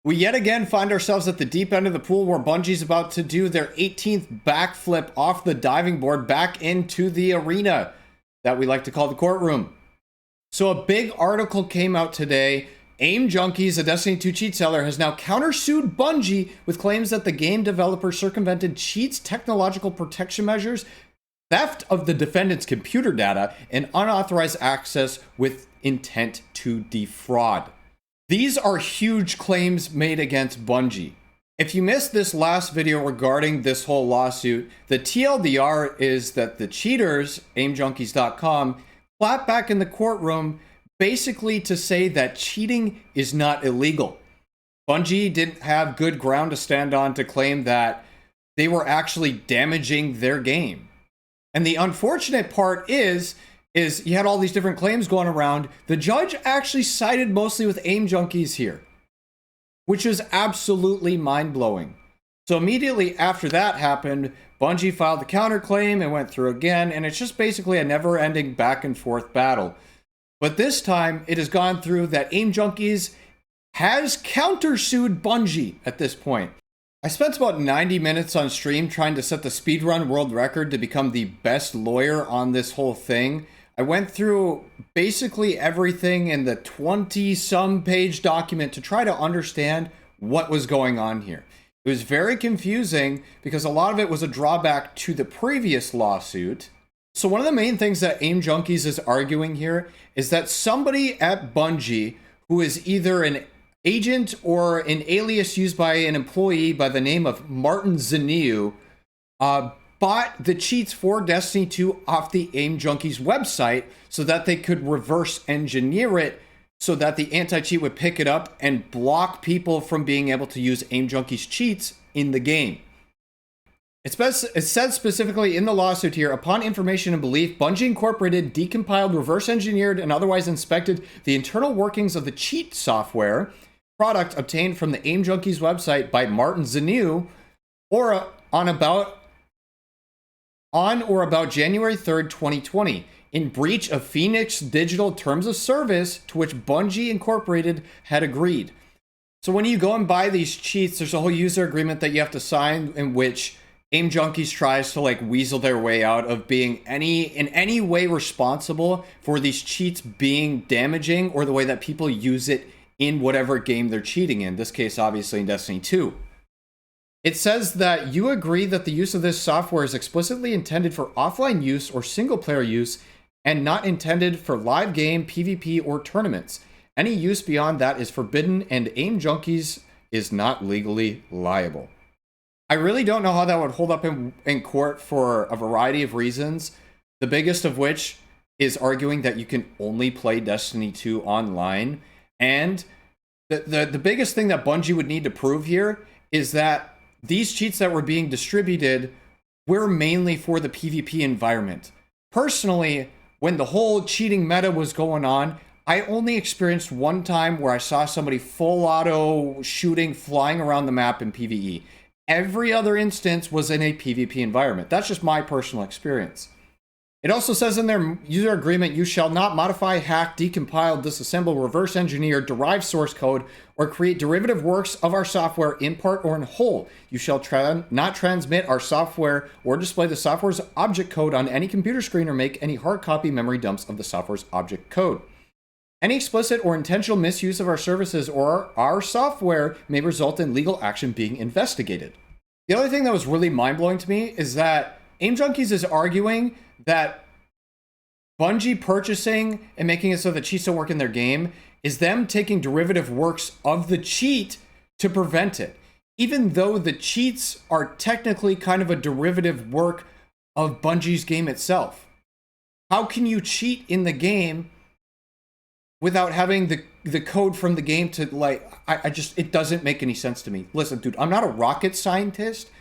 We yet again find ourselves at the deep end of the pool where Bungie's about to do their 18th backflip off the diving board back into the arena that we like to call the courtroom. So a big article came out today. Aim Junkies, a Destiny 2 cheat seller, has now countersued Bungie with claims that the game developer circumvented cheats, technological protection measures, theft of the defendant's computer data, and unauthorized access with intent to defraud. These are huge claims made against Bungie. If you missed this last video regarding this whole lawsuit, the TLDR is that the cheaters, aimjunkies.com, clapped back in the courtroom basically to say that cheating is not illegal. Bungie didn't have good ground to stand on to claim that they were actually damaging their game. And the unfortunate part is you had all these different claims going around. The judge actually sided mostly with Aim Junkies here, which is absolutely mind-blowing. So immediately after that happened, Bungie filed the counterclaim and went through again, and it's just basically a never-ending back and forth battle. But this time, it has gone through that Aim Junkies has countersued Bungie at this point. I spent about 90 minutes on stream trying to set the speedrun world record to become the best lawyer on this whole thing. I went through basically everything in the 20-some page document to try to understand what was going on here. It was very confusing because a lot of it was a drawback to the previous lawsuit. So one of the main things that Aim Junkies is arguing here is that somebody at Bungie who is either an agent or an alias used by an employee by the name of Martin Zaniu bought the cheats for Destiny 2 off the Aim Junkies website so that they could reverse engineer it so that the anti-cheat would pick it up and block people from being able to use Aim Junkies cheats in the game. It said specifically in the lawsuit here, upon information and belief, Bungie Incorporated decompiled, reverse engineered, and otherwise inspected the internal workings of the cheat software product obtained from the Aim Junkies website by Martin Zaniu on or about January 3rd, 2020, in breach of Phoenix Digital Terms of Service to which Bungie Incorporated had agreed. So when you go and buy these cheats, there's a whole user agreement that you have to sign in which Aim Junkies tries to weasel their way out of being in any way responsible for these cheats being damaging or the way that people use it in whatever game they're cheating in. This case, obviously, in Destiny 2. It says that you agree that the use of this software is explicitly intended for offline use or single-player use and not intended for live game, PvP, or tournaments. Any use beyond that is forbidden, and Aim Junkies is not legally liable. I really don't know how that would hold up in court for a variety of reasons, the biggest of which is arguing that you can only play Destiny 2 online. And the biggest thing that Bungie would need to prove here is that these cheats that were being distributed were mainly for the PvP environment. Personally, when the whole cheating meta was going on, I only experienced one time where I saw somebody full auto shooting, flying around the map in PvE. Every other instance was in a PvP environment. That's just my personal experience. It also says in their user agreement, you shall not modify, hack, decompile, disassemble, reverse engineer, derive source code, or create derivative works of our software in part or in whole. You shall not transmit our software or display the software's object code on any computer screen or make any hard copy memory dumps of the software's object code. Any explicit or intentional misuse of our services or our software may result in legal action being investigated. The other thing that was really mind-blowing to me is that Aim Junkies is arguing that Bungie purchasing and making it so that cheats don't work in their game is them taking derivative works of the cheat to prevent it, even though the cheats are technically kind of a derivative work of Bungie's game itself. How can you cheat in the game without having the code from the game to it doesn't make any sense to me. Listen, dude, I'm not a rocket scientist,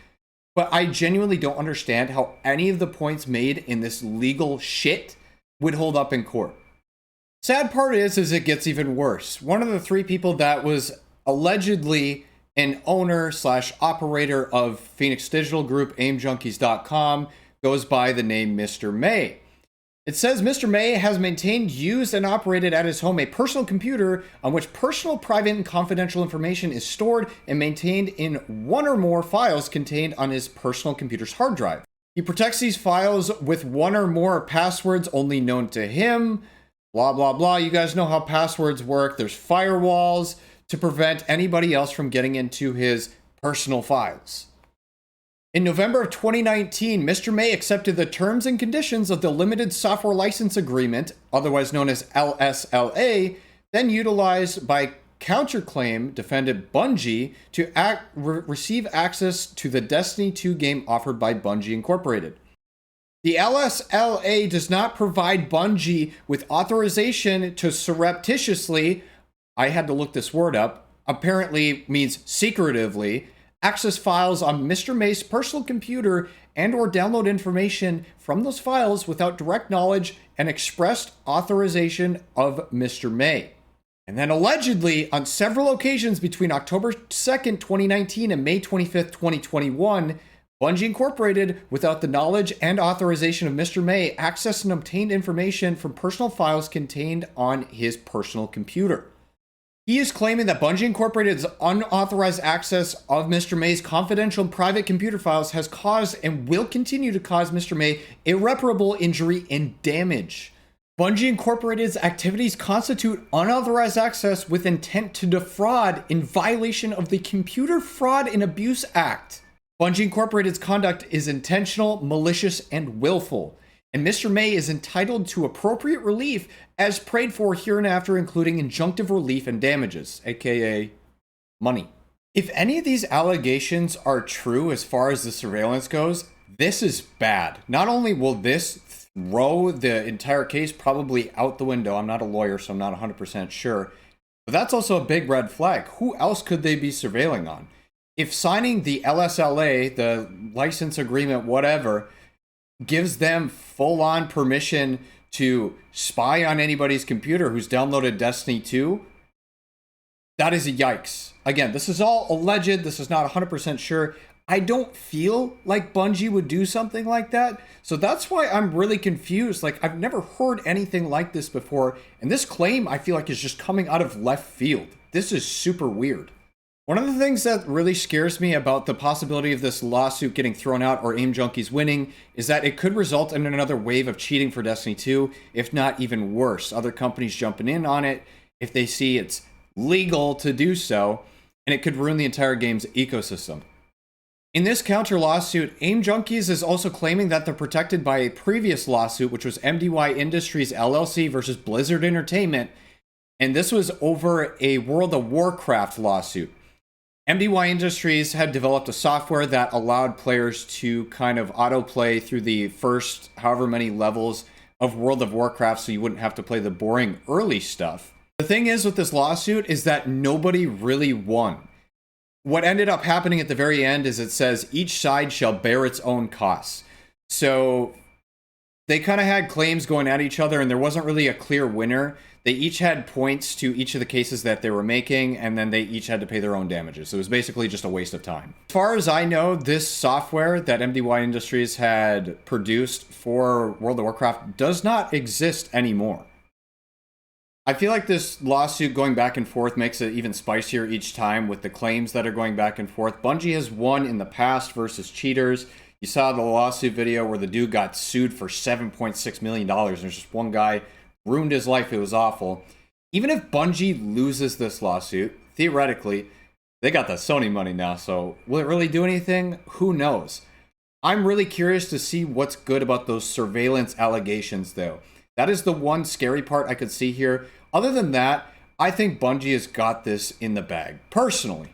but I genuinely don't understand how any of the points made in this legal shit would hold up in court. Sad part is it gets even worse. One of the three people that was allegedly an owner/operator of Phoenix Digital Group, aimjunkies.com, goes by the name Mr. May. It says Mr. May has maintained, used, and operated at his home a personal computer on which personal, private, and confidential information is stored and maintained in one or more files contained on his personal computer's hard drive. He protects these files with one or more passwords only known to him. Blah, blah, blah. You guys know how passwords work. There's firewalls to prevent anybody else from getting into his personal files. In November of 2019, Mr. May accepted the terms and conditions of the Limited Software License Agreement, otherwise known as LSLA, then utilized by counterclaim defendant Bungie to receive access to the Destiny 2 game offered by Bungie Incorporated. The LSLA does not provide Bungie with authorization to surreptitiously, I had to look this word up, apparently means secretively, access files on Mr. May's personal computer and or download information from those files without direct knowledge and expressed authorization of Mr. May. And then allegedly, on several occasions between October 2nd, 2019 and May 25th, 2021, Bungie Incorporated, without the knowledge and authorization of Mr. May, accessed and obtained information from personal files contained on his personal computer. He is claiming that Bungie Incorporated's unauthorized access of Mr. May's confidential and private computer files has caused and will continue to cause Mr. May irreparable injury and damage. Bungie Incorporated's activities constitute unauthorized access with intent to defraud in violation of the Computer Fraud and Abuse Act. Bungie Incorporated's conduct is intentional, malicious, and willful, and Mr. May is entitled to appropriate relief as prayed for hereinafter, including injunctive relief and damages, aka money. If any of these allegations are true as far as the surveillance goes, this is bad. Not only will this throw the entire case probably out the window, I'm not a lawyer, so I'm not 100% sure, but that's also a big red flag. Who else could they be surveilling on? If signing the LSLA, the license agreement, whatever, gives them full-on permission to spy on anybody's computer who's downloaded Destiny 2, that is a yikes. Again, this is all alleged. This is not 100% sure. I don't feel like Bungie would do something like that. So that's why I'm really confused. Like, I've never heard anything like this before. And this claim, I feel like, is just coming out of left field. This is super weird. One of the things that really scares me about the possibility of this lawsuit getting thrown out or Aim Junkies winning is that it could result in another wave of cheating for Destiny 2, if not even worse. Other companies jumping in on it if they see it's legal to do so, and it could ruin the entire game's ecosystem. In this counter lawsuit, Aim Junkies is also claiming that they're protected by a previous lawsuit, which was MDY Industries LLC versus Blizzard Entertainment, and this was over a World of Warcraft lawsuit. MDY Industries had developed a software that allowed players to kind of autoplay through the first however many levels of World of Warcraft so you wouldn't have to play the boring early stuff. The thing is with this lawsuit is that nobody really won. What ended up happening at the very end is it says each side shall bear its own costs. So they kind of had claims going at each other and there wasn't really a clear winner. They each had points to each of the cases that they were making, and then they each had to pay their own damages. So it was basically just a waste of time. As far as I know, this software that MDY Industries had produced for World of Warcraft does not exist anymore. I feel like this lawsuit going back and forth makes it even spicier each time with the claims that are going back and forth. Bungie has won in the past versus cheaters. You saw the lawsuit video where the dude got sued for $7.6 million. There's just one guy ruined his life. It was awful. Even if Bungie loses this lawsuit, theoretically, they got the Sony money now, so will it really do anything? Who knows? I'm really curious to see what's good about those surveillance allegations, though. That is the one scary part I could see here. Other than that, I think Bungie has got this in the bag, personally.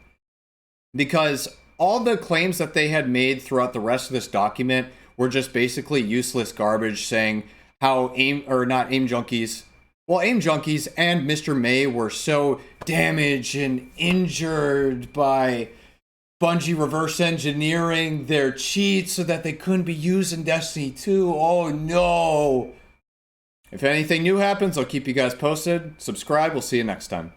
Because all the claims that they had made throughout the rest of this document were just basically useless garbage saying how Aim Junkies and Mr. May were so damaged and injured by Bungie reverse engineering their cheats so that they couldn't be used in Destiny 2. Oh no! If anything new happens, I'll keep you guys posted. Subscribe, we'll see you next time.